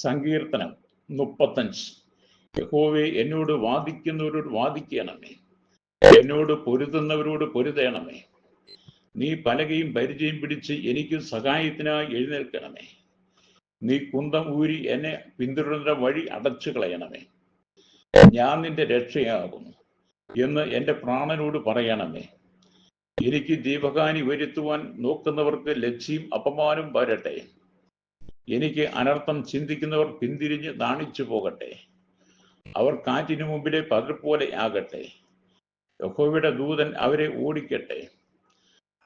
സങ്കീർത്തനം 35. യഹോവേ, എന്നോട് വാദിക്കുന്നവരോട് വാദിക്കണമേ, എന്നോട് പൊരുതുന്നവരോട് പൊരുതേണമേ. നീ പലകയും പരിചയം പിടിച്ച് എനിക്ക് സഹായത്തിനായി എഴുന്നേൽക്കണമേ. നീ കുന്തം ഊരി എന്നെ പിന്തുടരുന്ന വഴി അടച്ചു കളയണമേ. ഞാൻ നിന്റെ രക്ഷയാകുന്നു എന്ന് എൻ്റെ പ്രാണനോട് പറയണമേ. എനിക്ക് ജീവഹാനി വരുത്തുവാൻ നോക്കുന്നവർക്ക് ലജ്ജയും അപമാനവും വരട്ടെ. എനിക്ക് അനർത്ഥം ചിന്തിക്കുന്നവർ പിന്തിരിഞ്ഞ് നാണിച്ചു പോകട്ടെ. അവർ കാറ്റിനു മുമ്പിലെ പകൽ പോലെ ആകട്ടെ. യഹോവയുടെ ദൂതൻ അവരെ ഓടിക്കട്ടെ.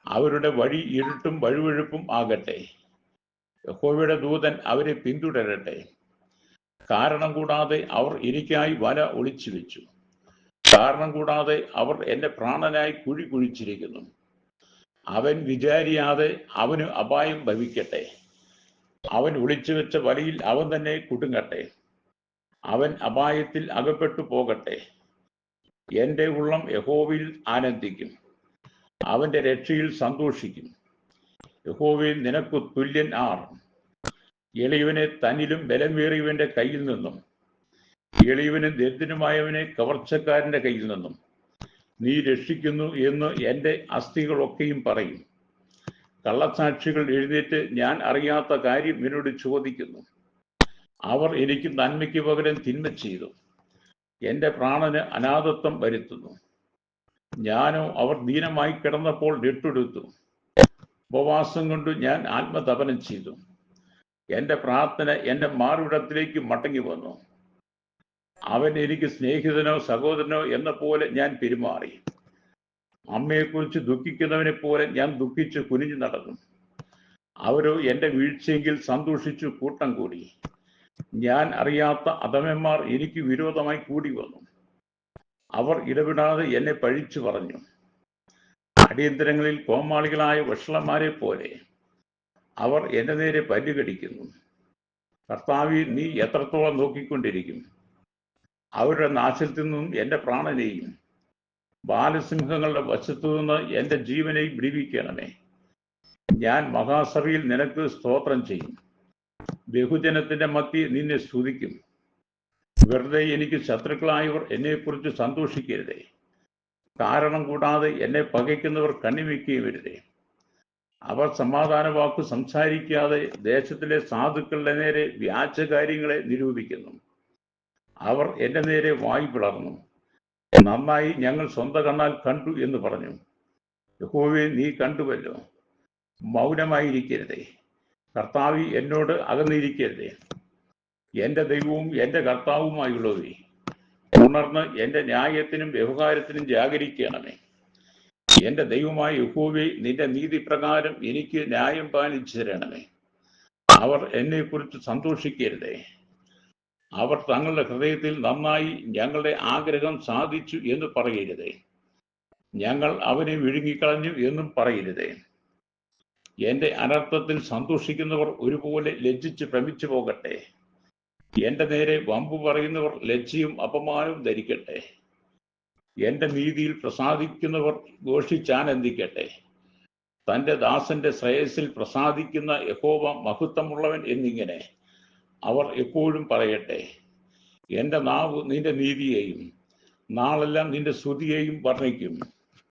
അവരുടെ വഴി ഇരുട്ടും വഴുവഴുപ്പും ആകട്ടെ. യഹോവയുടെ ദൂതൻ അവരെ പിന്തുടരട്ടെ. കാരണം കൂടാതെ അവർ എനിക്കായി വല ഒളിച്ചു വെച്ചു. കാരണം കൂടാതെ അവർ എൻ്റെ പ്രാണനായി കുഴി കുഴിച്ചിരിക്കുന്നു. അവൻ വിചാരിയാതെ അവന് അപായം ഭവിക്കട്ടെ. അവൻ ഒളിച്ചു വെച്ച വലയിൽ അവൻ തന്നെ കുടുങ്ങട്ടെ. അവൻ അപായത്തിൽ അകപ്പെട്ടു പോകട്ടെ. എൻ്റെ ഉള്ളം യഹോവയിൽ ആനന്ദിക്കും, അവന്റെ രക്ഷയിൽ സന്തോഷിക്കും. യഹോവയിൽ നിനക്ക് തുല്യൻ ആർ? എളിയവനെ തന്നിലും ബലമേറിയവന്റെ കയ്യിൽ നിന്നും, എളിയവനും ദരിദ്രനുമായവനെ കവർച്ചക്കാരന്റെ കയ്യിൽ നിന്നും നീ രക്ഷിക്കുന്നു എന്ന് എൻ്റെ അസ്ഥികളൊക്കെയും പറയും. കള്ളസാക്ഷികൾ എഴുന്നേറ്റ് ഞാൻ അറിയാത്ത കാര്യം എന്നോട് ചോദിക്കുന്നു. അവർ എനിക്ക് നന്മയ്ക്ക് പകരം തിന്മ ചെയ്തു, എൻ്റെ പ്രാണന് അനാഥത്വം വരുത്തുന്നു. ഞാനോ അവർ ദീനമായി കിടന്നപ്പോൾ രട്ടെടുത്തു. ഉപവാസം കൊണ്ട് ഞാൻ ആത്മതപനം ചെയ്തു. എൻ്റെ പ്രാർത്ഥന എൻ്റെ മാറിവിടത്തിലേക്ക് മടങ്ങി വന്നു. അവൻ എനിക്ക് സ്നേഹിതനോ സഹോദരനോ എന്ന പോലെ ഞാൻ പെരുമാറി. അമ്മയെക്കുറിച്ച് ദുഃഖിക്കുന്നവനെ പോലെ ഞാൻ ദുഃഖിച്ച് കുനിഞ്ഞു നടന്നു. അവരോ എൻ്റെ വീഴ്ചയെങ്കിൽ സന്തോഷിച്ചു കൂട്ടം കൂടി. ഞാൻ അറിയാത്ത അധമന്മാർ എനിക്ക് വിരോധമായി കൂടി വന്നു. അവർ ഇടപെടാതെ എന്നെ പഴിച്ചു പറഞ്ഞു. അടിയന്തരങ്ങളിൽ കോമാളികളായ വഷളന്മാരെ പോലെ അവർ എൻ്റെ നേരെ പല്ലുകടിക്കുന്നു. കർത്താവേ, നീ എത്രത്തോളം നോക്കിക്കൊണ്ടിരിക്കും? അവരുടെ നാശത്തിൽ നിന്നും എൻ്റെ പ്രാണനെയും ബാലസിംഹങ്ങളുടെ വശത്തു നിന്ന് എൻ്റെ ജീവനെയും വിടുവിക്കണമേ. ഞാൻ മഹാസഭയിൽ നിനക്ക് സ്തോത്രം ചെയ്യും. ബഹുജനത്തിന്റെ മധ്യേ നിന്നെ സ്തുതിക്കും. വെറുതെ എനിക്ക് ശത്രുക്കളായവർ എന്നെക്കുറിച്ച് സന്തോഷിക്കരുതേ. കാരണം കൂടാതെ എന്നെ പകയ്ക്കുന്നവർ കണ്ണിവെക്കുകയുമരുതേ. അവർ സമാധാന വാക്ക് സംസാരിക്കാതെ ദേശത്തിലെ സാധുക്കളുടെ നേരെ വ്യാജകാര്യങ്ങളെ നിരൂപിക്കുന്നു. അവർ എൻ്റെ നേരെ വായ് പിളർന്നു. നന്നായി, ഞങ്ങൾ സ്വന്തം കണ്ണാൽ കണ്ടു എന്ന് പറഞ്ഞു. യഹോവേ, നീ കണ്ടുവല്ലോ. മൗനമായിരിക്കരുതേ. കർത്താവേ, എന്നോട് അകന്നിരിക്കരുതേ. എൻ്റെ ദൈവവും എൻ്റെ കർത്താവുമായുള്ളവേ, ഉണർന്ന് എൻ്റെ ന്യായത്തിനും വ്യവഹാരത്തിനും ജാഗരിക്കണമേ. എൻ്റെ ദൈവമായ യഹോവേ, നിന്റെ നീതിപ്രകാരം എനിക്ക് ന്യായം പാലിച്ചു തരണമേ. അവർ എന്നെക്കുറിച്ച് സന്തോഷിക്കരുതേ. അവർ തങ്ങളുടെ ഹൃദയത്തിൽ നന്നായി, ഞങ്ങളുടെ ആഗ്രഹം സാധിച്ചു എന്ന് പറയരുതേ. ഞങ്ങൾ അവനെ വിഴുങ്ങിക്കളഞ്ഞു എന്നും പറയരുതേ. എൻ്റെ അനർത്ഥത്തിൽ സന്തോഷിക്കുന്നവർ ഒരുപോലെ ലജ്ജിച്ച് ഭ്രമിച്ചു പോകട്ടെ. എൻ്റെ നേരെ വമ്പു പറയുന്നവർ ലജ്ജയും അപമാനവും ധരിക്കട്ടെ. എൻ്റെ നീതിയിൽ പ്രസാദിക്കുന്നവർ ഘോഷിച്ചാനന്ദിക്കട്ടെ. തൻ്റെ ദാസന്റെ ശ്രേയസ്സിൽ പ്രസാദിക്കുന്ന യഹോവ മഹത്വമുള്ളവൻ എന്നിങ്ങനെ അവർ എപ്പോഴും പറയട്ടെ. എൻ്റെ നാവ് നിന്റെ നീതിയെയും നാളെല്ലാം നിന്റെ സ്തുതിയെയും വർണ്ണിക്കും.